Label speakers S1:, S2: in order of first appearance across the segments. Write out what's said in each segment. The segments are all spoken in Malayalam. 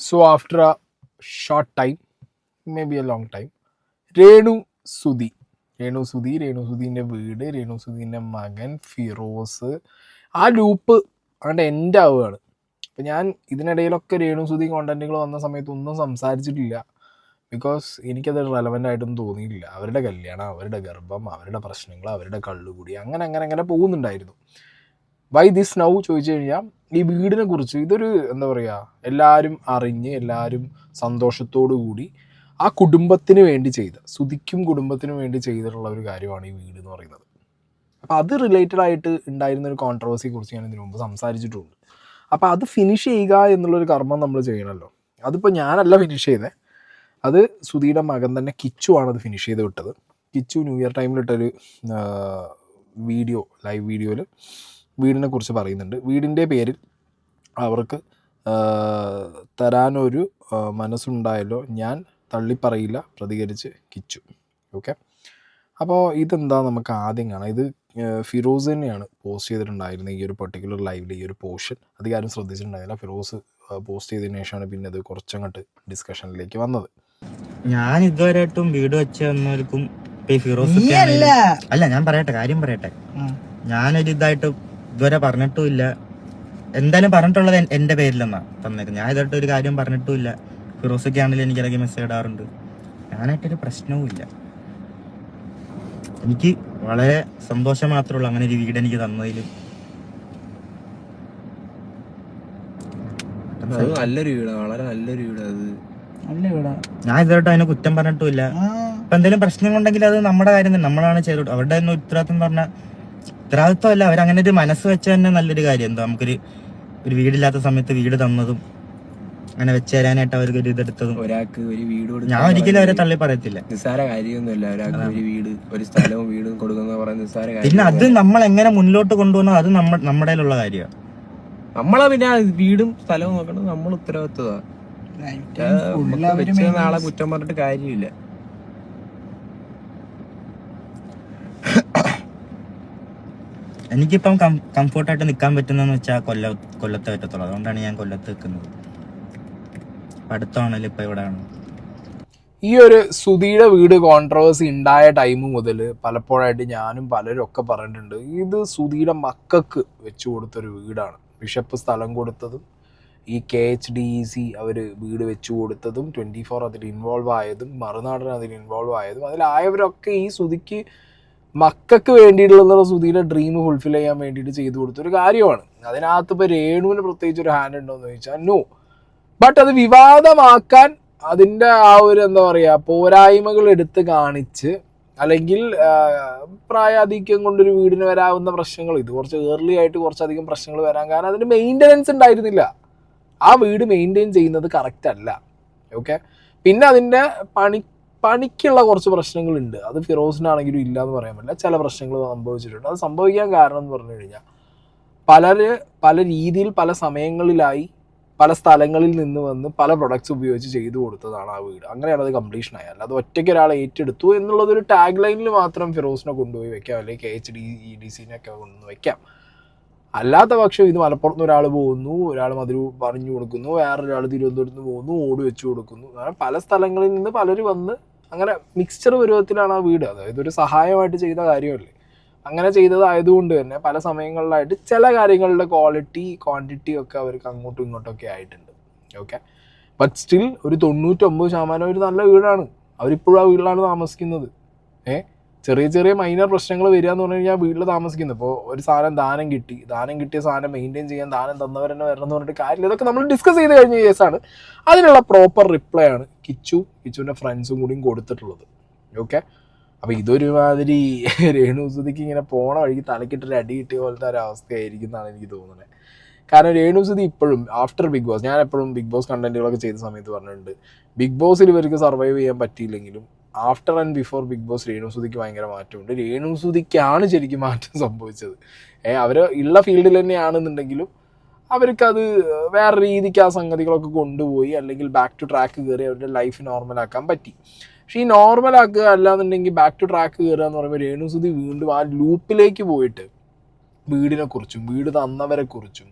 S1: So after a short time, maybe a long time, Renu Sudhi രേണുസുധീൻ്റെ വീട്, രേണുസുധീൻ്റെ മകൻ ഫിറോസ്, ആ ലൂപ്പ് അങ്ങോട്ട് എൻഡ് ആവുകയാണ്. അപ്പം ഞാൻ ഇതിനിടയിലൊക്കെ രേണുസുധി കോണ്ടന്റുകൾ വന്ന സമയത്ത് ഒന്നും സംസാരിച്ചിട്ടില്ല. ബിക്കോസ് എനിക്കത് റെലവൻ്റ് ആയിട്ടൊന്നും തോന്നിയില്ല. അവരുടെ കല്യാണം, അവരുടെ ഗർഭം, അവരുടെ പ്രശ്നങ്ങൾ, അവരുടെ കള്ളുകൂടി അങ്ങനെ പോകുന്നുണ്ടായിരുന്നു. വൈ ദിസ് നൗ ചോദിച്ചു കഴിഞ്ഞാൽ ഈ വീടിനെ കുറിച്ച് ഇതൊരു എന്താ പറയുക, എല്ലാവരും അറിഞ്ഞ് എല്ലാവരും സന്തോഷത്തോടു കൂടി ആ കുടുംബത്തിന് വേണ്ടി ചെയ്ത, സുധിക്കും കുടുംബത്തിനും വേണ്ടി ചെയ്തിട്ടുള്ള ഒരു കാര്യമാണ് ഈ വീട് എന്ന് പറയുന്നത്. അപ്പോൾ അത് റിലേറ്റഡ് ആയിട്ട് ഉണ്ടായിരുന്ന ഒരു കോൺട്രവേഴ്സിയെ കുറിച്ച് ഞാൻ ഇതിനു മുമ്പ് സംസാരിച്ചിട്ടുണ്ട്. അപ്പോൾ അത് ഫിനിഷ് ചെയ്യുക എന്നുള്ളൊരു കർമ്മം നമ്മൾ ചെയ്യണമല്ലോ. അതിപ്പോൾ ഞാനല്ല ഫിനിഷ് ചെയ്തത്, അത് സുധിയുടെ മകൻ തന്നെ കിച്ചു ആണ് അത് ഫിനിഷ് ചെയ്ത് വിട്ടത്. കിച്ചു ന്യൂ ഇയർ ടൈമിലിട്ടൊരു വീഡിയോ, ലൈവ് വീഡിയോയിൽ വീടിനെ കുറിച്ച് പറയുന്നുണ്ട്. വീടിൻ്റെ പേരിൽ അവർക്ക് തരാനൊരു മനസ്സുണ്ടായല്ലോ, ഞാൻ തള്ളിപ്പറയില്ല, പ്രതികരിച്ച് കിച്ചു. ഓക്കെ, അപ്പോൾ ഇതെന്താ നമുക്ക് ആദ്യം കാണാം. ഇത് ഫിറോസ് തന്നെയാണ് പോസ്റ്റ് ചെയ്തിട്ടുണ്ടായിരുന്നത് ഈ ഒരു പർട്ടിക്കുലർ ലൈവിൽ ഈ ഒരു പോർഷൻ. അധികാരം ശ്രദ്ധിച്ചിട്ടുണ്ടായില്ല. ഫിറോസ് പോസ്റ്റ് ചെയ്തതിനു ശേഷമാണ് പിന്നെ അത് കുറച്ചങ്ങോട്ട് ഡിസ്കഷനിലേക്ക് വന്നത്.
S2: ഞാൻ ഇതുവരെയായിട്ടും വീട് വെച്ച് തന്നവർക്കും ഫിറോസ് അല്ല, ഞാൻ കാര്യം പറയട്ടെ. ഞാനൊരു ഇതായിട്ട് ഇതുവരെ പറഞ്ഞിട്ടുമില്ല. എന്തായാലും പറഞ്ഞിട്ടുള്ളത് എന്റെ പേരിലെന്നാ തന്നേക്കുന്നത്. ഞാൻ ഇതായിട്ട് ഒരു കാര്യം പറഞ്ഞിട്ടുമില്ല. ഫിറോസൊക്കെ ആണെങ്കിലും എനിക്കിടയ്ക്ക് മെസ്സേജ് ഇടാറുണ്ട്. ഞാനായിട്ടൊരു പ്രശ്നവും ഇല്ല. എനിക്ക് വളരെ സന്തോഷം മാത്രമേ ഉള്ളൂ അങ്ങനെ ഒരു വീട് എനിക്ക് തന്നതിൽ.
S3: നല്ലൊരു വീടാ, വളരെ നല്ലൊരു വീടാ, അത്
S2: നല്ല വീടാ. ഞാൻ ഇതായിട്ട് അതിനെ കുറ്റം പറഞ്ഞിട്ടുമില്ല. ഇപ്പൊ എന്തെങ്കിലും പ്രശ്നങ്ങളുണ്ടെങ്കിൽ അത് നമ്മുടെ കാര്യം തന്നെ, നമ്മളാണ് ചെയ്തോട്ട്. അവരുടെ തന്നെ ഉത്തരവാദിത്വം പറഞ്ഞാൽ ഉത്തരവാദിത്വമല്ല, അവരങ്ങനെ ഒരു മനസ്സ് വെച്ച തന്നെ നല്ലൊരു കാര്യം. എന്താ, നമുക്കൊരു വീടില്ലാത്ത സമയത്ത് വീട് തന്നതും അങ്ങനെ വെച്ച് തരാനായിട്ട് അവർക്ക് ഒരു ഇതെടുത്തതും.
S3: ഒരാൾക്ക് ഒരു വീട്
S2: ഞാൻ ഒരിക്കലും അവരെ തള്ളി പറയത്തില്ല.
S3: നിസ്സാര കാര്യമൊന്നുമില്ല. ഒരാൾക്ക് ഒരു വീട്, ഒരു സ്ഥലവും വീടും കൊടുക്കുന്ന പറയുന്ന നിസ്സാര കാര്യം.
S2: പിന്നെ അത് നമ്മൾ എങ്ങനെ മുന്നോട്ട് കൊണ്ടുപോകുന്നത് അത് നമ്മുടെ ഉള്ള കാര്യമാണ്.
S3: നമ്മളെ പിന്നെ വീടും സ്ഥലവും നോക്കണം, നമ്മൾ ഉത്തരവാദിത്വമാണ്. നാളെ കുറ്റം പറഞ്ഞിട്ട് കാര്യമില്ല.
S2: എനിക്കിപ്പം കംഫോർട്ടായിട്ട് നിൽക്കാൻ പറ്റുന്നതെന്ന് വെച്ചാൽ കൊല്ലത്തെ പറ്റത്തുള്ളൂ. അതുകൊണ്ടാണ് ഞാൻ കൊല്ലത്ത് നിൽക്കുന്നത്. അടുത്താണല്ലോ ഇപ്പം ഇവിടെയാണ്.
S1: ഈ ഒരു സുധിയുടെ വീട് കോൺട്രവേഴ്സി ഉണ്ടായ ടൈം മുതൽ പലപ്പോഴായിട്ട് ഞാനും പലരും ഒക്കെ പറഞ്ഞിട്ടുണ്ട്, ഇത് സുധിയുടെ മക്കൾക്ക് വെച്ചു കൊടുത്തൊരു വീടാണ്. ബിഷപ്പ് സ്ഥലം കൊടുത്തതും ഈ KHDEC അവർ വീട് വെച്ചു കൊടുത്തതും 24 അതിൽ ഇൻവോൾവ് ആയതും മറുനാടൻ അതിൽ ഇൻവോൾവ് ആയതും അതിലായവരൊക്കെ ഈ സുധിക്ക് മക്കൾക്ക് വേണ്ടിയിട്ടുള്ള സുധിയുടെ ഡ്രീം ഫുൾഫിൽ ചെയ്യാൻ വേണ്ടിയിട്ട് ചെയ്തു കൊടുത്തൊരു കാര്യമാണ്. അതിനകത്ത് ഇപ്പോൾ രേണുവിന് പ്രത്യേകിച്ച് ഒരു ഹാൻഡ് ഉണ്ടോ എന്ന് ചോദിച്ചാൽ നോ. ബട്ട് അത് വിവാദമാക്കാൻ അതിൻ്റെ ആ ഒരു എന്താ പറയുക പോരായ്മകൾ എടുത്ത് കാണിച്ച്, അല്ലെങ്കിൽ പ്രായാധിക്യം കൊണ്ടൊരു വീടിന് വരാവുന്ന പ്രശ്നങ്ങൾ, ഇത് കുറച്ച് ഏർലി ആയിട്ട് കുറച്ചധികം പ്രശ്നങ്ങൾ വരാൻ കാരണം അതിന് മെയിൻ്റനൻസ് ഉണ്ടായിരുന്നില്ല. ആ വീട് മെയിൻറ്റെയിൻ ചെയ്യുന്നത് കറക്റ്റ് അല്ല. ഓക്കെ, പിന്നെ അതിൻ്റെ പണിക്കുള്ള കുറച്ച് പ്രശ്നങ്ങളുണ്ട്. അത് ഫിറോസിനാണെങ്കിലും ഇല്ല എന്ന് പറയാൻ പറ്റില്ല. ചില പ്രശ്നങ്ങൾ സംഭവിച്ചിട്ടുണ്ട്. അത് സംഭവിക്കാൻ കാരണം എന്ന് പറഞ്ഞു കഴിഞ്ഞാൽ പല രീതിയിൽ പല സമയങ്ങളിലായി പല സ്ഥലങ്ങളിൽ നിന്ന് വന്ന് പല പ്രൊഡക്ട്സ് ഉപയോഗിച്ച് ചെയ്തു കൊടുത്തതാണ് ആ വീട്. അങ്ങനെയാണ് അത് കംപ്ലീഷൻ ആയത്. അല്ലാതെ ഒറ്റയ്ക്ക് ഒരാൾ ഏറ്റെടുത്തു എന്നുള്ളതൊരു ടാഗ് ലൈനിൽ മാത്രം ഫിറോസിനെ കൊണ്ടുപോയി വെക്കാം, അല്ലെങ്കിൽ KHDEC-നെ കൊണ്ടുവന്ന് വെക്കാം. അല്ലാത്ത പക്ഷം ഇത് മലപ്പുറത്ത് ഒരാൾ പോകുന്നു, ഒരാൾ മധുര പറഞ്ഞു കൊടുക്കുന്നു, വേറൊരാൾ തിരുവനന്തപുരത്ത് പോകുന്നു, ഓട് വെച്ച് കൊടുക്കുന്നു. അങ്ങനെ പല സ്ഥലങ്ങളിൽ നിന്ന് പലരും വന്ന് അങ്ങനെ മിക്സ്ചർ പരുവത്തിലാണ് ആ വീട്. അതായത് ഒരു സഹായമായിട്ട് ചെയ്ത കാര്യമല്ലേ. അങ്ങനെ ചെയ്തതായതുകൊണ്ട് തന്നെ പല സമയങ്ങളിലായിട്ട് ചില കാര്യങ്ങളുടെ ക്വാളിറ്റി ക്വാണ്ടിറ്റി ഒക്കെ അവർക്ക് അങ്ങോട്ടും ഇങ്ങോട്ടൊക്കെ ആയിട്ടുണ്ട്. ഓക്കെ, ബട്ട് സ്റ്റിൽ ഒരു 99% ഒരു നല്ല വീടാണ്. അവരിപ്പോഴും ആ വീട്ടിലാണ് താമസിക്കുന്നത്. ചെറിയ മൈനർ പ്രശ്നങ്ങൾ വരിക എന്ന് പറഞ്ഞു കഴിഞ്ഞാൽ വീട്ടിൽ താമസിക്കുന്നത്. ഇപ്പോൾ ഒരു സാധനം ദാനം കിട്ടിയ സാധനം മെയിൻറ്റെയിൻ ചെയ്യാൻ ദാനം തന്നവരെന്നെ വരണം എന്ന് പറഞ്ഞിട്ട് കാര്യമില്ല. ഇതൊക്കെ നമ്മൾ ഡിസ്കസ് ചെയ്ത് കഴിഞ്ഞ കേസാണ്. അതിനുള്ള പ്രോപ്പർ റിപ്ലൈ ആണ് കിച്ചുവിൻ്റെ ഫ്രണ്ട്സും കൂടിയും കൊടുത്തിട്ടുള്ളത്. ഓക്കെ, അപ്പോൾ ഇതൊരുമാതിരി രേണുസുധിക്ക് ഇങ്ങനെ പോണ വഴിക്ക് തലക്കിട്ടൊരു അടി കിട്ടിയ പോലത്തെ ഒരു അവസ്ഥയായിരിക്കും എന്നാണ് എനിക്ക് തോന്നുന്നത്. കാരണം രേണുസുധി ഇപ്പോഴും ആഫ്റ്റർ ബിഗ് ബോസ്, ഞാൻ എപ്പോഴും ബിഗ് ബോസ് കണ്ടന്റുകളൊക്കെ ചെയ്ത സമയത്ത് പറഞ്ഞിട്ടുണ്ട്, ബിഗ് ബോസിൽ ഇവർക്ക് സർവൈവ് ചെയ്യാൻ പറ്റിയില്ലെങ്കിലും after and before Bigg Boss രേണുസുധിക്ക് ഭയങ്കര മാറ്റമുണ്ട്. രേണുസുധിക്കാണ് ശരിക്കും മാറ്റം സംഭവിച്ചത്. അവർ ഉള്ള ഫീൽഡിൽ തന്നെയാണെന്നുണ്ടെങ്കിലും അവർക്കത് വേറെ രീതിക്ക് ആ സംഗതികളൊക്കെ കൊണ്ടുപോയി, അല്ലെങ്കിൽ ബാക്ക് ടു ട്രാക്ക് കയറി അവരുടെ ലൈഫ് നോർമലാക്കാൻ പറ്റി. പക്ഷേ ഈ നോർമലാക്കുക അല്ലാന്നുണ്ടെങ്കിൽ ബാക്ക് ടു ട്രാക്ക് കയറുക എന്ന് പറയുമ്പോൾ രേണുസുധി വീണ്ടും ആ ലൂപ്പിലേക്ക് പോയിട്ട് വീടിനെക്കുറിച്ചും വീട് തന്നവരെക്കുറിച്ചും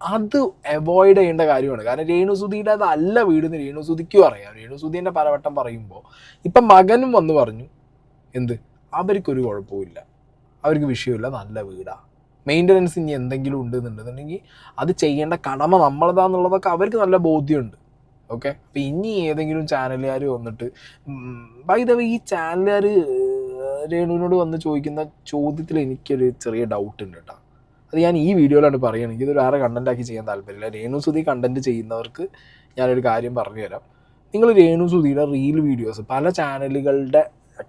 S1: അത് അവോയ്ഡ് ചെയ്യേണ്ട കാര്യമാണ്. കാരണം രേണുസുധിയുടെ അതല്ല വീടെന്ന് രേണുസുധിക്കും അറിയാം. രേണുസുധീൻ്റെ പലവട്ടം പറയുമ്പോൾ ഇപ്പം മകനും വന്ന് പറഞ്ഞു എന്ത് അവർക്കൊരു കുഴപ്പമില്ല, അവർക്ക് വിഷയമില്ല, നല്ല വീടാണ്, മെയിൻ്റനൻസ് ഇനി എന്തെങ്കിലും ഉണ്ടെന്നുണ്ടെന്നുണ്ടെങ്കിൽ അത് ചെയ്യേണ്ട കടമ നമ്മളതാന്നുള്ളതൊക്കെ അവർക്ക് നല്ല ബോധ്യമുണ്ട്. ഓക്കെ, അപ്പം ഇനി ഏതെങ്കിലും ചാനലുകാർ വന്നിട്ട് ബൈ ദ വേ ഈ ചാനലുകാർ രേണുവിനോട് വന്ന് ചോദിക്കുന്ന ചോദ്യത്തിൽ എനിക്കൊരു ചെറിയ ഡൗട്ട് ഉണ്ട് കേട്ടോ. അത് ഞാൻ ഈ വീഡിയോയിലാണ് പറയുകയാണെങ്കിൽ ഇത് വേറെ കണ്ടൻറ്റാക്കി ചെയ്യാൻ താല്പര്യമില്ല. രേണുസുധി കണ്ടൻറ്റ് ചെയ്യുന്നവർക്ക് ഞാനൊരു കാര്യം പറഞ്ഞു തരാം. നിങ്ങൾ രേണുസുധിയുടെ റീൽ വീഡിയോസ് പല ചാനലുകളുടെ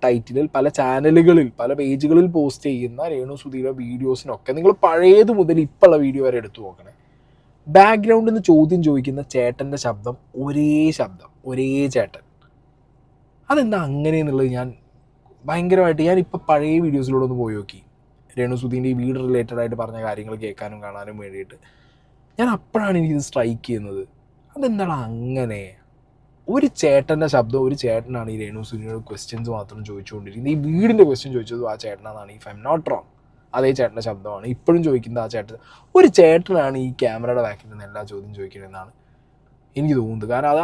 S1: ടൈറ്റിലിൽ പല പേജുകളിൽ പോസ്റ്റ് ചെയ്യുന്ന രേണുസുധിയുടെ വീഡിയോസിനൊക്കെ നിങ്ങൾ പഴയത് മുതൽ ഇപ്പോഴുള്ള വീഡിയോ വരെ എടുത്തു നോക്കണേ. ബാക്ക്ഗ്രൗണ്ടിൽ നിന്ന് ചോദ്യം ചോദിക്കുന്ന ചേട്ടൻ്റെ ശബ്ദം, ഒരേ ചേട്ടൻ. അതെന്താ അങ്ങനെയെന്നുള്ളത് ഞാൻ ഭയങ്കരമായിട്ട് ഞാനിപ്പോൾ പഴയ വീഡിയോസിലൂടെ ഒന്ന് പോയി നോക്കി. രേണുസുധീൻ്റെ ഈ വീട് റിലേറ്റഡ് ആയിട്ട് പറഞ്ഞ കാര്യങ്ങൾ കേൾക്കാനും കാണാനും വേണ്ടിയിട്ട് ഞാൻ അപ്പോഴാണ് എനിക്കിത് സ്ട്രൈക്ക് ചെയ്യുന്നത്. അതെന്താണ് അങ്ങനെ ഒരു ചേട്ടൻ്റെ ശബ്ദം, ഒരു ചേട്ടനാണ് ഈ രേണുസുധിയോട് ക്വസ്റ്റ്യൻസ് മാത്രം ചോദിച്ചുകൊണ്ടിരിക്കുന്നത്. ഈ വീടിൻ്റെ ക്വസ്റ്റ്യൻ ചോദിച്ചതും ആ ചേട്ടനാണ്, if I am not wrong അതേ ചേട്ടൻ്റെ ശബ്ദമാണ് ഇപ്പോഴും ചോദിക്കുന്നത്. ആ ചേട്ടൻ ഒരു ചേട്ടനാണ് ഈ ക്യാമറയുടെ ബാക്കിൽ നിന്ന് എല്ലാ ചോദ്യം ചോദിക്കുന്നതെന്നാണ് എനിക്ക് തോന്നുന്നത്. കാരണം അത്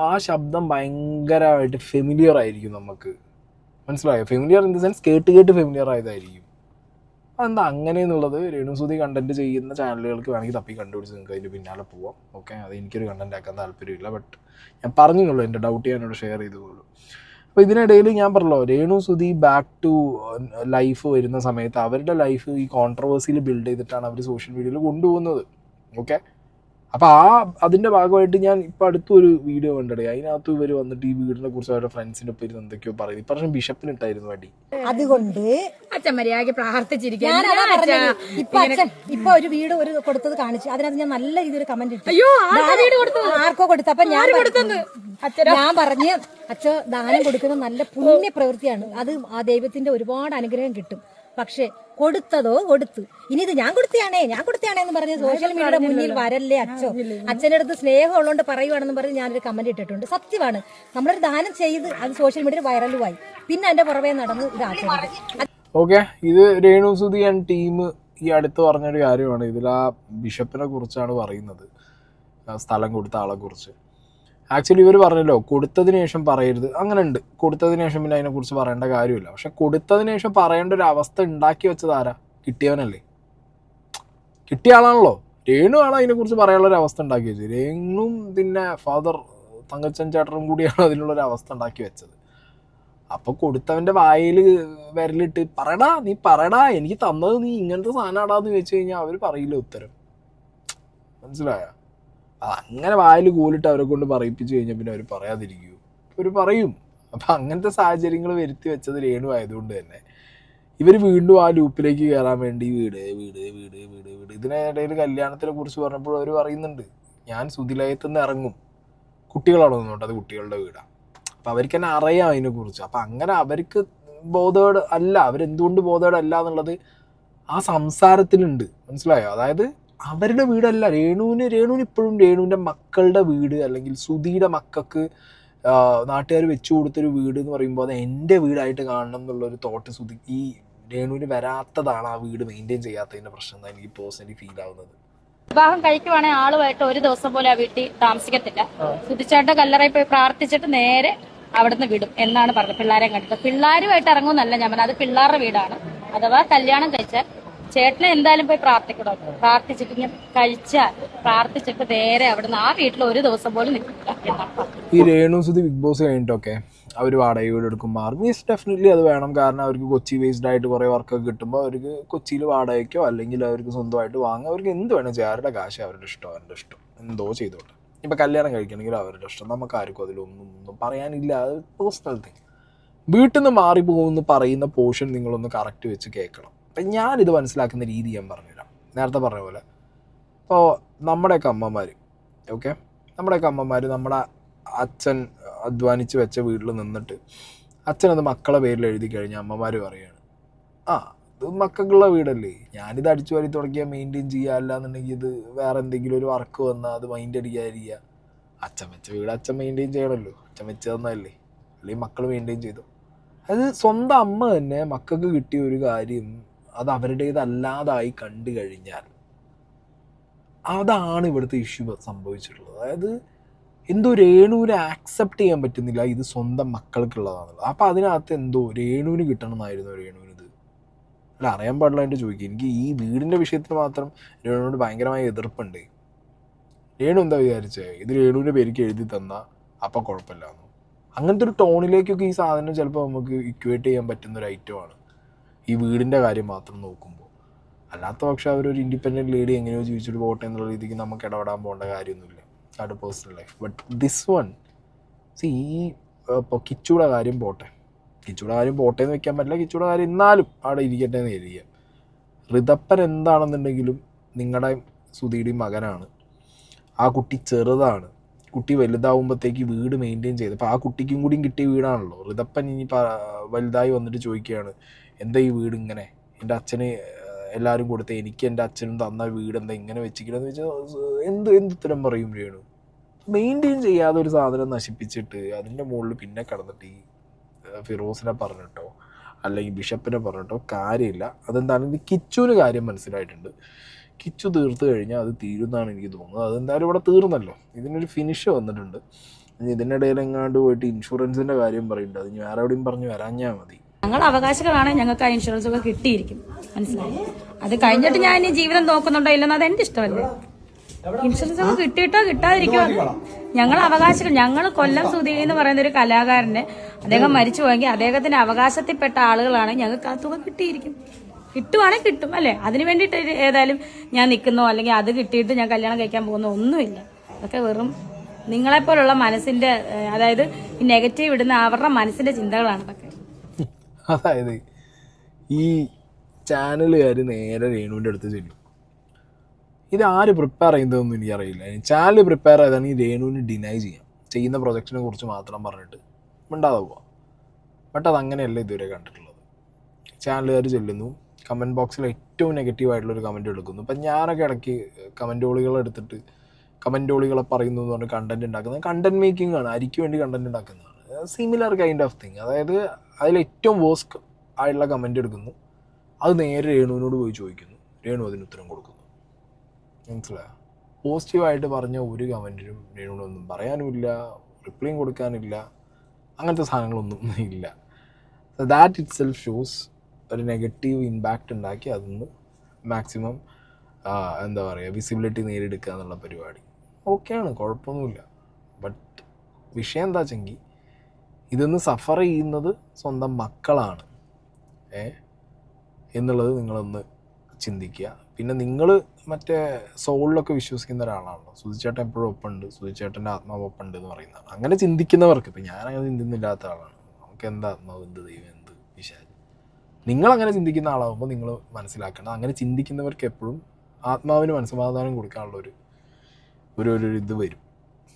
S1: ആ ശബ്ദം ഭയങ്കരമായിട്ട് ഫെമിലിയർ ആയിരിക്കും നമുക്ക്, മനസ്സിലായോ? ഫെമിലിയർ ഇൻ ദ സെൻസ് കേട്ട് ഫെമിലിയർ ആയതായിരിക്കും. അതെന്താ അങ്ങനെയെന്നുള്ളത് രേണുസുധി കണ്ടൻറ്റ് ചെയ്യുന്ന ചാനലുകൾക്ക് വേണമെങ്കിൽ തപ്പി കണ്ടുപിടിച്ച് നിങ്ങൾക്ക് അതിൻ്റെ പിന്നാലെ പോവാം. ഓക്കെ, അത് എനിക്കൊരു കണ്ടൻറ്റ് ആക്കാൻ താല്പര്യമില്ല. ബട്ട് ഞാൻ പറഞ്ഞുള്ളൂ, എൻ്റെ ഡൗട്ട് ഞാനോട് ഷെയർ ചെയ്തോളൂ. അപ്പോൾ ഇതിനിടയിൽ ഞാൻ പറഞ്ഞല്ലോ രേണുസുധി ബാക്ക് ടു ലൈഫ് വരുന്ന സമയത്ത് അവരുടെ ലൈഫ് ഈ കോൺട്രവേഴ്സിയിൽ ബിൽഡ് ചെയ്തിട്ടാണ് അവർ സോഷ്യൽ മീഡിയയിൽ കൊണ്ടുപോകുന്നത്. ഓക്കെ, അപ്പോൾ അതിൻ്റെ ഭാഗമായിട്ട് ഞാൻ ഇപ്പോൾ അടുത്തൊരു വീഡിയോ കണ്ടിടേ, അതിനകത്ത് ഇവർ വന്നിട്ട് ഈ വീടിനെ കുറിച്ച് അവരുടെ ഫ്രണ്ട്സിൻ്റെ ഒപ്പം ഇരുന്ന് എന്തൊക്കെയോ പറയുന്നത്. ഇപ്രാവശ്യം ബിഷപ്പിന് ഇട്ടായിരുന്നു അടി. അതുകൊണ്ട്
S4: അച്ഛൻ മര്യാദയ്ക്ക് പ്രാർത്ഥിച്ചിരിക്കാൻ
S5: ഇപ്പൊ ഒരു വീട് കൊടുത്തത് കാണിച്ചു, അതിനകത്ത് ഞാൻ നല്ല രീതിയിൽ കമന്റ് ഇട്ടു.
S4: അയ്യോ
S5: ആർക്കോ കൊടുത്തപ്പോ ഞാൻ പറഞ്ഞ് അച്ഛൻ ദാനം കൊടുക്കുന്നത് നല്ല പുണ്യ പ്രവൃത്തിയാണ്, അത് ആ ദൈവത്തിന്റെ ഒരുപാട് അനുഗ്രഹം കിട്ടും. പക്ഷെ കൊടുത്തതോ കൊടുത്തു, ഇനി ഇത് ഞാൻ കൊടുത്തയാണേ എന്ന് പറഞ്ഞ് സോഷ്യൽ മീഡിയയുടെ മുന്നിൽ വരല്ലേ അച്ഛൻ്റെ അടുത്ത് സ്നേഹം ഉള്ളതുകൊണ്ട് പറയുവാണെന്ന് പറഞ്ഞ് ഞാനൊരു കമന്റ് ഇട്ടിട്ടുണ്ട്. സത്യമാണ്, നമ്മളൊരു ദാനം ചെയ്ത് അത് സോഷ്യൽ മീഡിയയിൽ വൈറലുമായി, പിന്നെ അതിന്റെ പുറമേ നടന്ന് ഇതാക്കുന്നത്.
S1: ഓക്കെ, ഇത് രേണുസുധി ആൻഡ് ടീം ഈ അടുത്ത് പറഞ്ഞൊരു കാര്യമാണ്. ഇതിൽ ആ ബിഷപ്പിനെ കുറിച്ചാണ് പറയുന്നത്, സ്ഥലം കൊടുത്ത ആളെ കുറിച്ച്. ആക്ച്വലി ഇവർ പറഞ്ഞല്ലോ കൊടുത്തതിന് ശേഷം പറയരുത്, അങ്ങനെ ഉണ്ട്. കൊടുത്തതിന് ശേഷം പിന്നെ അതിനെക്കുറിച്ച് പറയേണ്ട കാര്യമില്ല. പക്ഷെ കൊടുത്തതിന് ശേഷം പറയേണ്ട ഒരു അവസ്ഥ ഉണ്ടാക്കി വെച്ചത് ആരാ? കിട്ടിയവനല്ലേ, കിട്ടിയ ആളാണല്ലോ. രേണു ആണ് അതിനെക്കുറിച്ച് പറയാനുള്ളൊരു അവസ്ഥ ഉണ്ടാക്കി വെച്ചത്. രേണും പിന്നെ ഫാദർ തങ്കച്ചൻ ചേട്ടനും കൂടിയാണ് അതിനുള്ളൊരു അവസ്ഥ ഉണ്ടാക്കി വെച്ചത്. അപ്പോൾ കൊടുത്തവൻ്റെ വായിൽ വിരലിട്ട് നീ പറയടാ എനിക്ക് തന്നത് നീ ഇങ്ങനത്തെ സാധനമാടാന്ന് ചോദിച്ചു കഴിഞ്ഞാൽ അവർ പറയില്ല ഉത്തരം. മനസ്സിലായോ? അങ്ങനെ വായിൽ കൂലിട്ട് അവരെ കൊണ്ട് പറയിപ്പിച്ച് കഴിഞ്ഞാൽ പിന്നെ അവർ പറയാതിരിക്കൂ, അവർ പറയും. അപ്പം അങ്ങനത്തെ സാഹചര്യങ്ങൾ വരുത്തി വെച്ചത് രേണു ആയതുകൊണ്ട് തന്നെ ഇവർ വീണ്ടും ആ ലൂപ്പിലേക്ക് കയറാൻ വേണ്ടി വീട് ഇതിനിടയിൽ കല്യാണത്തിനെ കുറിച്ച് പറഞ്ഞപ്പോൾ അവർ പറയുന്നുണ്ട് ഞാൻ സുധിലയത്തുനിന്ന് ഇറങ്ങും, കുട്ടികളാണോ നോട്ട്, അത് കുട്ടികളുടെ വീടാണ്. അപ്പം അവർക്ക് തന്നെ അറിയാം അതിനെക്കുറിച്ച്. അപ്പം അങ്ങനെ അവർക്ക് ബോധേഡ് അല്ല, അവരെന്തുകൊണ്ട് ബോധേഡ് അല്ല എന്നുള്ളത് ആ സംസാരത്തിലുണ്ട്. മനസ്സിലായോ? അതായത് അവരുടെ വീടല്ല, രേണുവിന് ഇപ്പോഴും രേണുവിൻ്റെ മക്കളുടെ വീട് അല്ലെങ്കിൽ സുധിയുടെ മക്കൾക്ക് നാട്ടുകാർ വെച്ചു കൊടുത്തൊരു വീട് എന്ന് പറയുമ്പോൾ അത് എൻ്റെ വീടായിട്ട് കാണണം എന്നുള്ളൊരു തോട്ട് ഈ രേണുവിന് വരാത്തതാണ് ആ വീട് മെയിൻറ്റെയിൻ ചെയ്യാത്തതിൻ്റെ പ്രശ്നം എന്നാണ് എനിക്ക് പേഴ്സണലി ഫീൽ ആവുന്നത്.
S4: വിവാഹം കഴിക്കുവാണെങ്കിൽ ആളുമായിട്ട് ഒരു ദിവസം പോലും ആ വീട്ടിൽ താമസിക്കത്തില്ല. സുധിച്ചേട്ട കല്ലറയിൽ പോയി പ്രാർത്ഥിച്ചിട്ട് നേരെ അവിടുന്ന് വിടും എന്നാണ് പറഞ്ഞത്. പിള്ളേരെ കണ്ടിട്ട് പിള്ളേരുമായിട്ട് ഇറങ്ങുമെന്നല്ല ഞാൻ പറഞ്ഞത്, അത് പിള്ളേരുടെ വീടാണ്. അഥവാ കല്യാണം കഴിച്ചാൽ ചേട്ടനെ എന്തായാലും പോയി പ്രാർത്ഥിക്കണം. പ്രാർത്ഥിച്ചിട്ട് ഇങ്ങനെ കഴിച്ചാൽ പ്രാർത്ഥിച്ചിട്ട് നേരെ അവിടുന്ന് ആ വീട്ടിൽ ഒരു ദിവസം പോലും നിൽക്കില്ല എന്നാണ് പറഞ്ഞത്.
S1: ഈ രേണുസുധി ബിഗ് ബോസ് കഴിഞ്ഞിട്ടൊക്കെ അവർ വാടക വീട് എടുക്കും മാറും. യെസ്, ഡെഫിനറ്റ്ലി അത് വേണം. കാരണം അവർക്ക് കൊച്ചി ബേസ്ഡ് ആയിട്ട് കുറേ വർക്കൊക്കെ കിട്ടുമ്പോൾ അവർക്ക് കൊച്ചിയിൽ വാടകയ്ക്കോ അല്ലെങ്കിൽ അവർക്ക് സ്വന്തമായിട്ട് വാങ്ങാം. അവർക്ക് എന്ത് വേണം ചെയ്യാം, അവരുടെ കാശ് അവരുടെ ഇഷ്ടം എന്തോ ചെയ്തോട്ടെ. ഇപ്പം കല്യാണം കഴിക്കണമെങ്കിൽ അവരുടെ ഇഷ്ടം, നമുക്ക് ആർക്കും അതിലൊന്നും പറയാനില്ല, അത് പേഴ്സണൽ തിങ്. വീട്ടിൽ നിന്ന് മാറിപ്പോകുമെന്ന് പറയുന്ന പോർഷൻ നിങ്ങളൊന്ന് കറക്റ്റ് വെച്ച് കേൾക്കണം. അപ്പം ഞാനിത് മനസ്സിലാക്കുന്ന രീതി ഞാൻ പറഞ്ഞുതരാം. നേരത്തെ പറഞ്ഞ പോലെ ഇപ്പോൾ നമ്മുടെയൊക്കെ അമ്മമാർ നമ്മുടെ അച്ഛൻ അധ്വാനിച്ച് വെച്ച വീട്ടിൽ നിന്നിട്ട് അച്ഛനത് മക്കളെ പേരിൽ എഴുതി കഴിഞ്ഞാൽ അമ്മമാർ പറയുകയാണ് ഇത് മക്കളുടെ വീടല്ലേ, ഞാനിത് അടിച്ചു വാരി തുടങ്ങിയാൽ മെയിൻറ്റെയിൻ ചെയ്യാല്ല എന്നുണ്ടെങ്കിൽ ഇത് വേറെ എന്തെങ്കിലും ഒരു വർക്ക് വന്നാൽ അത് മൈൻഡ് അടിക്കാതിരിക്കുക. അച്ഛൻ വെച്ച വീട് അച്ഛൻ മെയിൻറ്റെയിൻ ചെയ്യണമല്ലോ, അച്ഛൻ വെച്ച് തന്നതല്ലേ, അല്ലെങ്കിൽ മക്കൾ മെയിൻറ്റെയിൻ ചെയ്തു. അത് സ്വന്തം അമ്മ തന്നെ മക്കൾക്ക് കിട്ടിയ ഒരു കാര്യം അത് അവരുടേതല്ലാതായി കണ്ടു കഴിഞ്ഞാൽ അതാണ് ഇവിടുത്തെ ഇഷ്യൂ സംഭവിച്ചിട്ടുള്ളത്. അതായത് എന്തോ രേണുവിനെ ആക്സെപ്റ്റ് ചെയ്യാൻ പറ്റുന്നില്ല ഇത് സ്വന്തം മക്കൾക്കുള്ളതാണല്ലോ. അപ്പം അതിനകത്ത് എന്തോ രേണുവിന് കിട്ടണമെന്നായിരുന്നു രേണുവിന് ഇത്. അല്ല, അറിയാൻ പാടില്ല എൻ്റെ ചോദിക്കുക. എനിക്ക് ഈ വീടിൻ്റെ വിഷയത്തിൽ മാത്രം രേണുവിനോട് ഭയങ്കരമായ എതിർപ്പുണ്ട്. രേണു എന്താ വിചാരിച്ചത്, ഇത് രേണുവിൻ്റെ പേരിക്ക് എഴുതി തന്നാൽ അപ്പം കുഴപ്പമില്ലാന്ന്. അങ്ങനത്തെ ഒരു ടോണിലേക്കൊക്കെ ഈ സാധനം ചിലപ്പോൾ നമുക്ക് ഇക്വേറ്റ് ചെയ്യാൻ പറ്റുന്നൊരു ഐറ്റമാണ് ഈ വീടിൻ്റെ കാര്യം മാത്രം നോക്കുമ്പോൾ. അല്ലാത്ത പക്ഷേ അവരൊരു ഇൻഡിപെൻഡൻറ്റ് ലേഡി എങ്ങനെയോ ജീവിച്ചിട്ട് പോട്ടെ എന്നുള്ള രീതിക്ക് നമുക്ക് ഇടപെടാൻ പോകേണ്ട കാര്യമൊന്നുമില്ല. അത് personal life. But this one ഈ ഇപ്പോൾ കിച്ചുയുടെ കാര്യം പോട്ടെ, കിച്ചുയുടെ കാര്യം പോട്ടെ എന്ന് വെക്കാൻ പറ്റില്ല. കിച്ചുയുടെ കാര്യം എന്നാലും അവിടെ ഇരിക്കട്ടെ എന്ന് കരുതിയാൽ, ഋതപ്പൻ എന്താണെന്നുണ്ടെങ്കിലും നിങ്ങളുടെ സുധിയുടെയും മകനാണ്. ആ കുട്ടി ചെറുതാണ്. കുട്ടി വലുതാവുമ്പോഴത്തേക്ക് വീട് മെയിൻറ്റെയിൻ ചെയ്ത്, അപ്പോൾ ആ കുട്ടിക്കും കൂടിയും കിട്ടിയ വീടാണല്ലോ. ഋതപ്പൻ ഇനി വലുതായി വന്നിട്ട് ചോദിക്കുകയാണ്, എന്താ ഈ വീട് ഇങ്ങനെ, എൻ്റെ അച്ഛന് എല്ലാവരും കൊടുത്ത് എനിക്ക് എൻ്റെ അച്ഛനും തന്ന വീട് എന്താ ഇങ്ങനെ വെച്ചിരിക്കണമെന്ന് വെച്ചാൽ എന്ത് ഉത്തരം പറയും രേണു? മെയിൻറ്റെയിൻ ചെയ്യാതെ ഒരു സാധനം നശിപ്പിച്ചിട്ട് അതിൻ്റെ മുകളിൽ പിന്നെ കിടന്നിട്ട് ഈ ഫിറോസിനെ പറഞ്ഞിട്ടോ അല്ലെങ്കിൽ ബിഷപ്പിനെ പറഞ്ഞിട്ടോ കാര്യമില്ല. അതെന്താണെങ്കിലും കിച്ചുവിന് കാര്യം മനസ്സിലായിട്ടുണ്ട്. കിച്ചു തീർത്ത് കഴിഞ്ഞാൽ അത് തീരുമെന്നാണ് എനിക്ക് തോന്നുന്നത്. അതെന്തായാലും ഇവിടെ തീർന്നല്ലോ, ഇതിനൊരു ഫിനിഷ് വന്നിട്ടുണ്ട്. ഇതിൻ്റെ ഇടയിൽ എങ്ങാണ്ട് പോയിട്ട് ഇൻഷുറൻസിൻ്റെ കാര്യം പറയുന്നുണ്ട്. അത് ഞാൻ ആരോടെയും പറഞ്ഞു വരാഞ്ഞാൽ മതി.
S4: ഞങ്ങൾ അവകാശികളാണെങ്കിൽ ഞങ്ങൾക്ക് ആ ഇൻഷുറൻസ് ഒക്കെ കിട്ടിയിരിക്കും, മനസ്സിലായി. അത് കഴിഞ്ഞിട്ട് ഞാൻ ഇനി ജീവിതം നോക്കുന്നുണ്ടോ ഇല്ലെന്ന് അത് എൻ്റെ ഇഷ്ടമല്ലേ. ഇൻഷുറൻസ് ഒക്കെ കിട്ടിയിട്ടോ കിട്ടാതിരിക്കോ, ഞങ്ങൾ അവകാശികൾ. ഞങ്ങൾ കൊല്ലം സുധി എന്ന് പറയുന്ന ഒരു കലാകാരന് അദ്ദേഹം മരിച്ചു പോയെങ്കിൽ അദ്ദേഹത്തിന്റെ അവകാശത്തിൽപ്പെട്ട ആളുകളാണ് ഞങ്ങൾക്ക് ആ തുക കിട്ടിയിരിക്കും. കിട്ടുവാണെങ്കിൽ കിട്ടും അല്ലേ. അതിന് വേണ്ടിയിട്ട് ഏതായാലും ഞാൻ നിൽക്കുന്നോ അല്ലെങ്കിൽ അത് കിട്ടിയിട്ട് ഞാൻ കല്യാണം കഴിക്കാൻ പോകുന്നോ ഒന്നുമില്ല. അതൊക്കെ വെറും നിങ്ങളെപ്പോലുള്ള മനസ്സിന്റെ, അതായത് ഈ നെഗറ്റീവ് ഇടുന്ന അവരുടെ മനസ്സിന്റെ ചിന്തകളാണ് അതൊക്കെ.
S1: അതായത് ഈ ചാനലുകാർ നേരെ രേണുവിൻ്റെ അടുത്ത് ചെല്ലും. ഇത് ആര് പ്രിപ്പയർ ചെയ്യുന്നതൊന്നും എനിക്കറിയില്ല. ചാനൽ പ്രിപ്പയർ ചെയ്താണ് ഈ രേണുവിന് ഡിനൈ ചെയ്യാം, ചെയ്യുന്ന പ്രൊജക്റ്റിനെ കുറിച്ച് മാത്രം പറഞ്ഞിട്ട് മിണ്ടാതെ പോവാം. ബട്ട് അതങ്ങനെയല്ല ഇതുവരെ കണ്ടിട്ടുള്ളത്. ചാനലുകാർ ചെല്ലുന്നു, കമൻറ്റ് ബോക്സിൽ ഏറ്റവും നെഗറ്റീവായിട്ടുള്ളൊരു കമൻറ്റ് എടുക്കുന്നു. ഇപ്പം ഞാനൊക്കെ ഇടയ്ക്ക് കമൻറ്റോളികളെടുത്തിട്ട് കമൻറ്റോളികളെ പറയുന്നു എന്ന് പറഞ്ഞ് കണ്ടൻറ്റ് ഉണ്ടാക്കുന്നത് കണ്ടൻറ്റ് മേക്കിംഗ് ആണ്, അരിക്ക് വേണ്ടി കണ്ടൻറ്റ് ഉണ്ടാക്കുന്നതാണ്. Similar kind of thing. അതായത് അതിലേറ്റവും വേസ്റ്റ് ആയിട്ടുള്ള കമൻറ്റ് എടുക്കുന്നു, അത് നേരെ രേണുവിനോട് പോയി ചോദിക്കുന്നു, രേണു അതിന് ഉത്തരം കൊടുക്കുന്നു. മനസ്സിലായോ? പോസിറ്റീവായിട്ട് പറഞ്ഞ ഒരു കമൻറ്റിനും രേണുവിനൊന്നും പറയാനുമില്ല, റിപ്ലൈയും കൊടുക്കാനില്ല, അങ്ങനത്തെ സാധനങ്ങളൊന്നും ഇല്ല. So that it self shows ഒരു നെഗറ്റീവ് ഇമ്പാക്റ്റ് ഉണ്ടാക്കി അതിന്ന് മാക്സിമം എന്താ പറയുക വിസിബിലിറ്റി നേടിയെടുക്കുക എന്നുള്ള പരിപാടി ഓക്കെയാണ്, കുഴപ്പമൊന്നുമില്ല. ബട്ട് വിഷയം എന്താ വെച്ചെങ്കിൽ ഇതൊന്ന് സഫർ ചെയ്യുന്നത് സ്വന്തം മക്കളാണ് എന്നുള്ളത് നിങ്ങളൊന്ന് ചിന്തിക്കുക. പിന്നെ നിങ്ങൾ മറ്റേ സോളിലൊക്കെ വിശ്വസിക്കുന്ന ഒരാളാണല്ലോ, സുധിച്ചേട്ടൻ എപ്പോഴും ഒപ്പമുണ്ട്, സുധിച്ചേട്ടൻ്റെ ആത്മാവ് ഒപ്പമുണ്ട് എന്ന് പറയുന്നതാണ്. അങ്ങനെ ചിന്തിക്കുന്നവർക്ക്, ഇപ്പം ഞാനങ്ങനെ ചിന്തിക്കുന്നില്ലാത്ത ആളാണ്, നമുക്ക് എന്താ ആത്മാവ്, എന്ത് ദൈവം, എന്ത് വിശാൽ. നിങ്ങളങ്ങനെ ചിന്തിക്കുന്ന ആളാകുമ്പോൾ നിങ്ങൾ മനസ്സിലാക്കണം, അങ്ങനെ ചിന്തിക്കുന്നവർക്ക് എപ്പോഴും ആത്മാവിന് മനസ്സമാധാനം കൊടുക്കാനുള്ള ഒരു ഇത് വരും.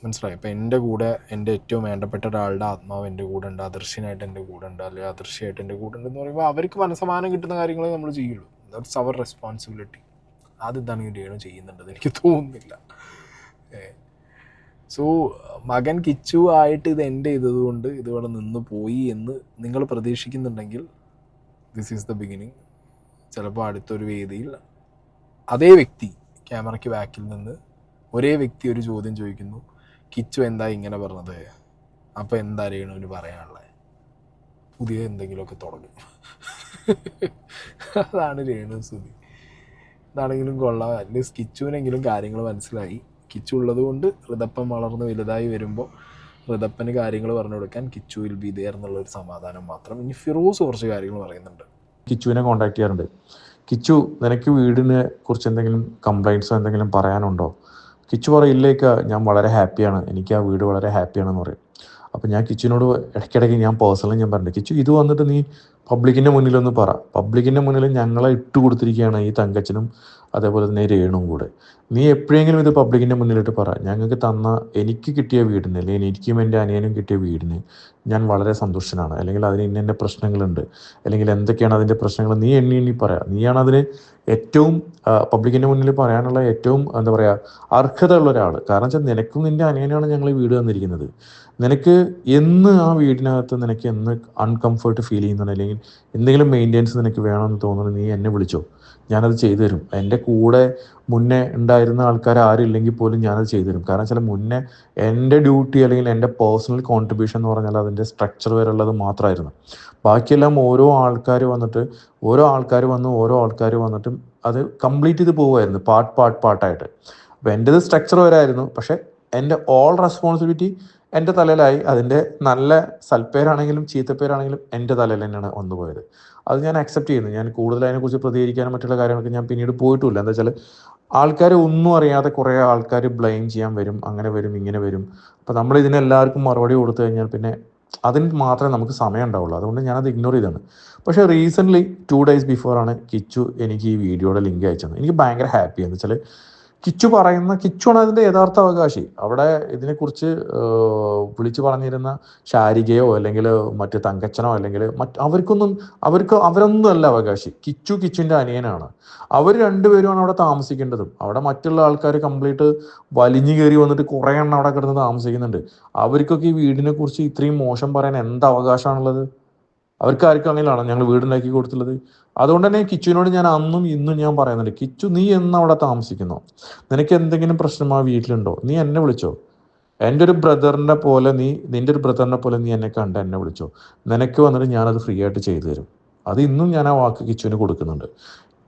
S1: മനസ്സിലായി? ഇപ്പം എൻ്റെ കൂടെ എൻ്റെ ഏറ്റവും വേണ്ടപ്പെട്ട ഒരാളുടെ ആത്മാവ് എൻ്റെ കൂടെ ഉണ്ട്, അദൃശ്യനായിട്ട് എൻ്റെ കൂടെ ഉണ്ട്, അല്ലെങ്കിൽ അദൃശ്യമായിട്ട് എൻ്റെ കൂടെ ഉണ്ടെന്ന് പറയുമ്പോൾ അവർക്ക് മനസ്സമാനം കിട്ടുന്ന കാര്യങ്ങളെ നമ്മൾ ചെയ്യുള്ളൂ. That's our responsibility. അതെന്താണ് രേണു ചെയ്യുന്നുണ്ടെന്ന് എനിക്ക് തോന്നുന്നില്ല. സോ മകൻ കിച്ചു ആയിട്ട് ഇത് എൻ്റെ ചെയ്തതുകൊണ്ട് ഇതിവിടെ നിന്ന് പോയി എന്ന് നിങ്ങൾ പ്രതീക്ഷിക്കുന്നുണ്ടെങ്കിൽ ദിസ് ഈസ് ദ ബിഗിനിങ്. ചിലപ്പോൾ അടുത്തൊരു വേദിയിൽ അതേ വ്യക്തി ക്യാമറയ്ക്ക് ബാക്കിൽ നിന്ന് ഒരേ വ്യക്തി ഒരു ചോദ്യം ചോദിക്കുന്നു, കിച്ചു എന്താ ഇങ്ങനെ പറഞ്ഞത്, അപ്പോൾ എന്താ രേണുവിന് പറയാനുള്ളത്, പുതിയ എന്തെങ്കിലുമൊക്കെ തുടങ്ങും. അതാണ് രേണു സുധി. ഇതാണെങ്കിലും കൊള്ളാം, അറ്റ്ലീസ്റ്റ് കിച്ചുവിനെങ്കിലും കാര്യങ്ങൾ മനസ്സിലായി. കിച്ചു ഉള്ളത് കൊണ്ട് ഋതപ്പൻ വളർന്ന് വലുതായി വരുമ്പോൾ ഋതപ്പന് കാര്യങ്ങൾ പറഞ്ഞു കൊടുക്കാൻ കിച്ചു വിൽ ബി ദെയർ എന്നുള്ളൊരു സമാധാനം മാത്രം. ഇനി ഫിറോസ് കുറച്ച് കാര്യങ്ങൾ പറയുന്നുണ്ട്.
S6: കിച്ചുവിനെ കോൺടാക്ട് ചെയ്യാറുണ്ട്. കിച്ചു, നിനക്ക് വീടിനെ കുറിച്ച് എന്തെങ്കിലും കംപ്ലൈൻറ്റ്സോ എന്തെങ്കിലും പറയാനുണ്ടോ? കിച്ചു പറയില്ലേക്ക, ഞാൻ വളരെ ഹാപ്പിയാണ്, എനിക്ക് ആ വീട് വളരെ ഹാപ്പിയാണെന്ന് പറയും. അപ്പോൾ ഞാൻ കിച്ചുവിനോട് ഇടയ്ക്കിടയ്ക്ക് ഞാൻ പേഴ്സണലി ഞാൻ പറഞ്ഞിട്ട്, കിച്ചു ഇത് വന്നിട്ട് നീ പബ്ലിക്കിൻ്റെ മുന്നിലൊന്ന് പറ. പബ്ലിക്കിൻ്റെ മുന്നിൽ ഞങ്ങളെ ഇട്ട് കൊടുത്തിരിക്കുകയാണ് ഈ തങ്കച്ചനും അതേപോലെ തന്നെ രേണുവും കൂടെ. നീ എപ്പോഴെങ്കിലും ഇത് പബ്ലിക്കിൻ്റെ മുന്നിലിട്ട് പറ. ഞങ്ങൾക്ക് തന്ന, എനിക്ക് കിട്ടിയ വീടിന്, അല്ലെങ്കിൽ എനിക്കും എൻ്റെ അനിയനും കിട്ടിയ വീടിന് ഞാൻ വളരെ സന്തുഷ്ടനാണ്, അല്ലെങ്കിൽ അതിന് ഇന്ന പ്രശ്നങ്ങളുണ്ട്, അല്ലെങ്കിൽ എന്തൊക്കെയാണ് അതിൻ്റെ പ്രശ്നങ്ങൾ, നീ എണ്ണി പറയാം. നീയാണ് അതിന് ഏറ്റവും പബ്ലിക്കിൻ്റെ മുന്നിൽ പറയാനുള്ള ഏറ്റവും എന്താ പറയുക അർഹത ഉള്ള ഒരാൾ. കാരണം വെച്ചാൽ നിനക്കും നിൻ്റെ അനിയനാണ് ഞങ്ങൾ ഈ വീട് തന്നിരിക്കുന്നത്. നിനക്ക് എന്ന് ആ വീടിനകത്ത് നിനക്ക് എന്ന് അൺകംഫർട്ട് ഫീൽ ചെയ്യുന്നുണ്ട്, അല്ലെങ്കിൽ എന്തെങ്കിലും മെയിൻ്റെനൻസ് നിനക്ക് വേണമെന്ന് തോന്നുന്നു, നീ എന്നെ വിളിച്ചോ, ഞാനത് ചെയ്തു തരും. എൻ്റെ കൂടെ മുന്നേ ഉണ്ടായിരുന്ന ആൾക്കാർ ആരും ഇല്ലെങ്കിൽ പോലും ഞാനത് ചെയ്തു തരും. കാരണം വെച്ചാൽ മുന്നേ എൻ്റെ ഡ്യൂട്ടി അല്ലെങ്കിൽ എൻ്റെ പേഴ്സണൽ കോൺട്രിബ്യൂഷൻ എന്ന് പറഞ്ഞാൽ അതിൻ്റെ സ്ട്രക്ചർ വരെയുള്ളത് മാത്രമായിരുന്നു. ബാക്കിയെല്ലാം ഓരോ ആൾക്കാർ വന്നിട്ട് ഓരോ ആൾക്കാർ വന്നിട്ട് അത് കംപ്ലീറ്റ് ചെയ്ത് പോകുമായിരുന്നു പാർട്ടായിട്ട്. അപ്പോൾ എൻ്റെത് സ്ട്രക്ചർ വരായിരുന്നു, പക്ഷേ എൻ്റെ ഓൾ റെസ്പോൺസിബിലിറ്റി എൻ്റെ തലയിലായി. അതിൻ്റെ നല്ല സൽപ്പേരാണെങ്കിലും ചീത്തപ്പേരാണെങ്കിലും എൻ്റെ തലയിൽ തന്നെയാണ് വന്നു പോയത്. അത് ഞാൻ അക്സെപ്റ്റ് ചെയ്യുന്നു. ഞാൻ കൂടുതൽ അതിനെക്കുറിച്ച് പ്രതികരിക്കാനും മറ്റുള്ള കാര്യങ്ങളൊക്കെ ഞാൻ പിന്നീട് പോയിട്ടുമില്ല. എന്താ വെച്ചാൽ ആൾക്കാർ ഒന്നും അറിയാതെ കുറേ ആൾക്കാർ ബ്ലെയിം ചെയ്യാൻ വരും, അങ്ങനെ വരും, ഇങ്ങനെ വരും. അപ്പോൾ നമ്മൾ ഇതിനെല്ലാവർക്കും മറുപടി കൊടുത്തു കഴിഞ്ഞാൽ പിന്നെ അതിന് മാത്രമേ നമുക്ക് സമയം ഉണ്ടാവുള്ളൂ. അതുകൊണ്ട് ഞാനത് ഇഗ്നോർ ചെയ്താണ്. പക്ഷേ റീസെൻ്റ്ലി 2 days ബിഫോറാണ് കിച്ചു എനിക്ക് ഈ വീഡിയോയുടെ ലിങ്ക് അയച്ചത്. എനിക്ക് ഭയങ്കര ഹാപ്പി. എന്ന് വെച്ചാൽ കിച്ചുവാണ് അതിൻ്റെ യഥാർത്ഥ അവകാശി. അവിടെ ഇതിനെക്കുറിച്ച് വിളിച്ചു പറഞ്ഞിരുന്ന ശാരികയോ അല്ലെങ്കിൽ മറ്റ് തങ്കച്ചനോ അല്ലെങ്കിൽ അവരൊന്നും അല്ല അവകാശി. കിച്ചുവിൻ്റെ അനിയനാണ്. അവർ രണ്ടുപേരുമാണ് അവിടെ താമസിക്കേണ്ടതും. അവിടെ മറ്റുള്ള ആൾക്കാർ കംപ്ലീറ്റ് വലിഞ്ഞു കയറി വന്നിട്ട് കുറേ എണ്ണം അവിടെ കിടന്ന് താമസിക്കുന്നുണ്ട്. അവർക്കൊക്കെ ഈ വീടിനെ കുറിച്ച് ഇത്രയും മോശം പറയാൻ എന്ത് അവകാശമാണുള്ളത്? അവർക്കാർക്കും അങ്ങനെയാണോ ഞങ്ങൾ വീടുണ്ടാക്കി കൊടുത്തുള്ളത്? അതുകൊണ്ട് തന്നെ കിച്ചുവിനോട് ഞാൻ അന്നും ഇന്നും ഞാൻ പറയുന്നുണ്ട്, കിച്ചു നീ എന്ന് അവിടെ താമസിക്കുന്നോ? നിനക്ക് എന്തെങ്കിലും പ്രശ്നം ആ വീട്ടിലുണ്ടോ? നീ എന്നെ വിളിച്ചോ. എൻ്റെ ഒരു ബ്രദറിനെ പോലെ നിന്റെ ഒരു ബ്രദറിനെ പോലെ നീ എന്നെ കണ്ട് എന്നെ വിളിച്ചോ. നിനക്ക് വന്നിട്ട് ഞാനത് ഫ്രീ ആയിട്ട് ചെയ്തു തരും. അത് ഇന്നും ഞാൻ ആ വാക്ക് കിച്ചുവിന് കൊടുക്കുന്നുണ്ട്.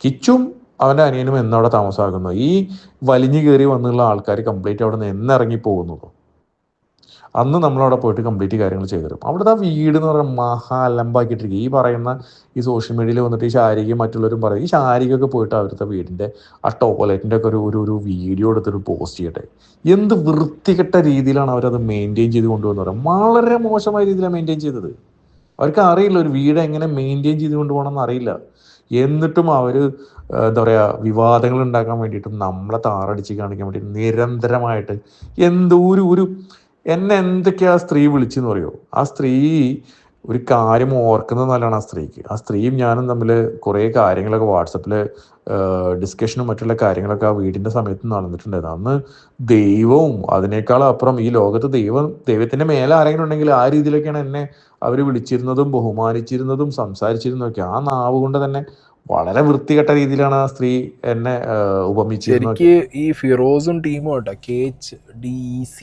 S6: കിച്ചും അവൻ്റെ അനിയനും എന്നവിടെ താമസമാകുന്നു. ഈ വലിഞ്ഞു കയറി വന്നുള്ള ആൾക്കാർ കംപ്ലീറ്റ് അവിടെ നിന്ന് എന്നിറങ്ങി പോകുന്നുള്ളൂ. അന്ന് നമ്മളവിടെ പോയിട്ട് കംപ്ലീറ്റ് കാര്യങ്ങൾ ചെയ്തു തരും. അവിടുത്തെ ആ വീട് എന്ന് പറഞ്ഞാൽ മഹാ അലമ്പാക്കിയിട്ടിരിക്കും. ഈ പറയുന്ന ഈ സോഷ്യൽ മീഡിയയിൽ വന്നിട്ട് ഈ ശാരികയും മറ്റുള്ളവരും പറയും, ഈ ശാരികയൊക്കെ പോയിട്ട് അവരുടെ വീടിൻ്റെ ആ ടോയ്ലറ്റിൻ്റെ ഒക്കെ ഒരു വീഡിയോ എടുത്തൊരു പോസ്റ്റ് ചെയ്യട്ടെ. എന്ത് വൃത്തികെട്ട രീതിയിലാണ് അവരത് മെയിൻറ്റെയിൻ ചെയ്ത് കൊണ്ടുപോകുന്നത്. വളരെ മോശമായ രീതിയിലാണ് മെയിൻറ്റെയിൻ ചെയ്തത്. അവർക്ക് അറിയില്ല ഒരു വീട് എങ്ങനെ മെയിൻറ്റെയിൻ ചെയ്ത് കൊണ്ടുപോകണമെന്ന് അറിയില്ല. എന്നിട്ടും അവർ എന്താ പറയുക, വിവാദങ്ങൾ ഉണ്ടാക്കാൻ വേണ്ടിയിട്ടും നമ്മളെ താറടിച്ച് കാണിക്കാൻ വേണ്ടിയിട്ട് നിരന്തരമായിട്ട് എന്നെ എന്തൊക്കെയാ ആ സ്ത്രീ വിളിച്ചെന്ന് പറയുമോ? ആ സ്ത്രീ ഒരു കാര്യം ഓർക്കുന്നത് നല്ലതാണ്. ആ സ്ത്രീയും ഞാനും തമ്മിൽ കുറേ കാര്യങ്ങളൊക്കെ വാട്സപ്പിൽ ഡിസ്കഷനും മറ്റുള്ള കാര്യങ്ങളൊക്കെ ആ വീടിൻ്റെ സമയത്ത് നടന്നിട്ടുണ്ടായിരുന്നു. അന്ന് ദൈവവും അതിനേക്കാളും അപ്പുറം ഈ ലോകത്ത് ദൈവത്തിൻ്റെ മേലെ ആരെങ്കിലും ഉണ്ടെങ്കിൽ ആ രീതിയിലൊക്കെയാണ് എന്നെ അവർ വിളിച്ചിരുന്നതും ബഹുമാനിച്ചിരുന്നതും സംസാരിച്ചിരുന്നതൊക്കെ. ആ നാവ് കൊണ്ട് തന്നെ വളരെ വൃത്തികെട്ട രീതിയിലാണ് ആ സ്ത്രീ എന്നെ ഉപമിച്ചിരുന്നത്.
S1: ശരിക്ക് ഈ ഫിറോസും ടീമും കേട്ടോ KHDEC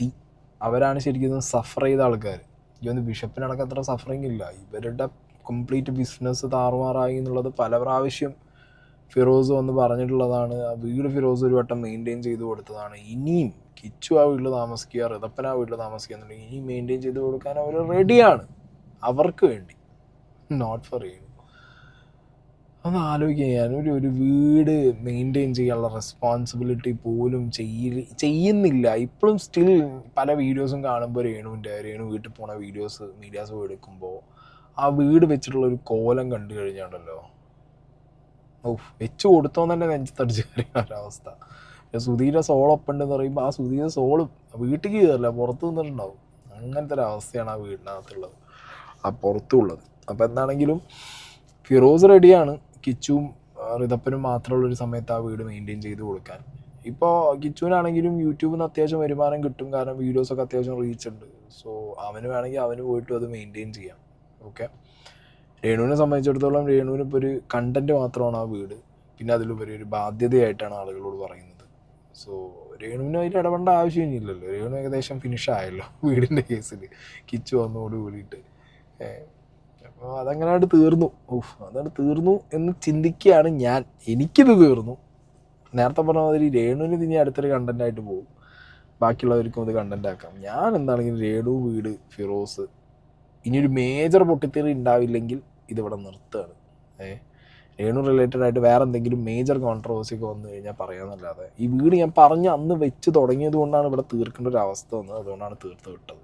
S1: അവരാണ് ശരിക്കും സഫർ ചെയ്ത ആൾക്കാർ. ഈ ബിഷപ്പിനടക്കം അത്ര സഫറിങ് ഇല്ല. ഇവരുടെ കംപ്ലീറ്റ് ബിസിനസ് താറുമാറായി എന്നുള്ളത് പല പ്രാവശ്യം ഫിറോസ് വന്ന് പറഞ്ഞിട്ടുള്ളതാണ്. ആ വീട് ഫിറോസ് ഒരു വട്ടം മെയിൻറ്റെയിൻ ചെയ്ത് കൊടുത്തതാണ്. ഇനിയും കിച്ചു ആ വീട്ടിൽ താമസിക്കുക, റിതപ്പൻ ആ വീട്ടിൽ താമസിക്കുക എന്നുണ്ടെങ്കിൽ ഇനിയും മെയിൻറ്റെയിൻ ചെയ്ത് കൊടുക്കാൻ അവർ റെഡിയാണ്. അവർക്ക് വേണ്ടി, നോട്ട് ഫോർ യു. ഒന്ന് ആലോചിക്കുക, ഞാനൊരു വീട് മെയിൻറ്റെയിൻ ചെയ്യാനുള്ള റെസ്പോൺസിബിലിറ്റി പോലും ചെയ്യുന്നില്ല. ഇപ്പോഴും സ്റ്റിൽ പല വീഡിയോസും കാണുമ്പോൾ രേണു വീട്ടിൽ പോണ മീഡിയാസ് എടുക്കുമ്പോൾ ആ വീട് വെച്ചിട്ടുള്ളൊരു കോലം കണ്ടു കഴിഞ്ഞാണ്ടല്ലോ, വെച്ച് കൊടുത്തോന്ന് തന്നെ നെഞ്ചത്തടിച്ച് കയറിയ ഒരവസ്ഥ. സുധീര സോളൊപ്പുണ്ടെന്ന് പറയുമ്പോൾ ആ സുധീര സോള് വീട്ടിൽ കയറില്ല, പുറത്ത് നിന്നിട്ടുണ്ടാവും. അങ്ങനത്തെ ഒരു അവസ്ഥയാണ് ആ വീടിനകത്തുള്ളത്, ആ പുറത്തുള്ളത്. അപ്പോൾ എന്താണെങ്കിലും ഫിറോസ് റെഡിയാണ്. കിച്ചുവും റിതപ്പനും മാത്രമുള്ളൊരു സമയത്ത് ആ വീട് മെയിൻറ്റെയിൻ ചെയ്ത് കൊടുക്കാൻ. ഇപ്പോൾ കിച്ചുവിനാണെങ്കിലും യൂട്യൂബിൽ നിന്ന് അത്യാവശ്യം വരുമാനം കിട്ടും, കാരണം വീഡിയോസൊക്കെ അത്യാവശ്യം റീച്ച് ഉണ്ട്. സോ അവന് വേണമെങ്കിൽ അവന് പോയിട്ടും അത് മെയിൻറ്റെയിൻ ചെയ്യാം. ഓക്കെ, രേണുവിനെ സംബന്ധിച്ചിടത്തോളം രേണുവിന് ഇപ്പോൾ ഒരു കണ്ടൻറ്റ് മാത്രമാണ് ആ വീട്, പിന്നെ അതിലുപരി ഒരു ബാധ്യതയായിട്ടാണ് ആളുകളോട് പറയുന്നത്. സോ രേണുവിന് അതിൽ ഇടപെടേണ്ട ആവശ്യമൊന്നുമില്ലല്ലോ. രേണു ഏകദേശം ഫിനിഷായല്ലോ വീടിൻ്റെ കേസിൽ, കിച്ചു വന്നോട് കൂടിയിട്ട്. അപ്പോൾ അതങ്ങനെയായിട്ട് തീർന്നു. അതങ്ങോട്ട് തീർന്നു എന്ന് ചിന്തിക്കുകയാണ് ഞാൻ. എനിക്കിത് തീർന്നു. നേരത്തെ പറഞ്ഞ മാതിരി രേണുവിന് ഇനി അടുത്തൊരു കണ്ടൻറ്റായിട്ട് പോകും, ബാക്കിയുള്ളവർക്കും അത് കണ്ടൻ്റ് ആക്കാം. ഞാൻ എന്താണെങ്കിലും രേണു വീട് ഫിറോസ് ഇനിയൊരു മേജർ പൊട്ടിത്തെറി ഉണ്ടാവില്ലെങ്കിൽ ഇതിവിടെ നിർത്തുകയാണ്. രേണു റിലേറ്റഡ് ആയിട്ട് വേറെ എന്തെങ്കിലും മേജർ കോൺട്രവേഴ്സി ഒക്കെ വന്നു കഴിഞ്ഞാൽ പറയാമെന്നല്ലാതെ ഈ വീട് ഞാൻ പറഞ്ഞ് അന്ന് വെച്ച് തുടങ്ങിയത് കൊണ്ടാണ് ഇവിടെ തീർക്കേണ്ട ഒരു അവസ്ഥ വന്നത്. അതുകൊണ്ടാണ് തീർത്ത് വിട്ടത്.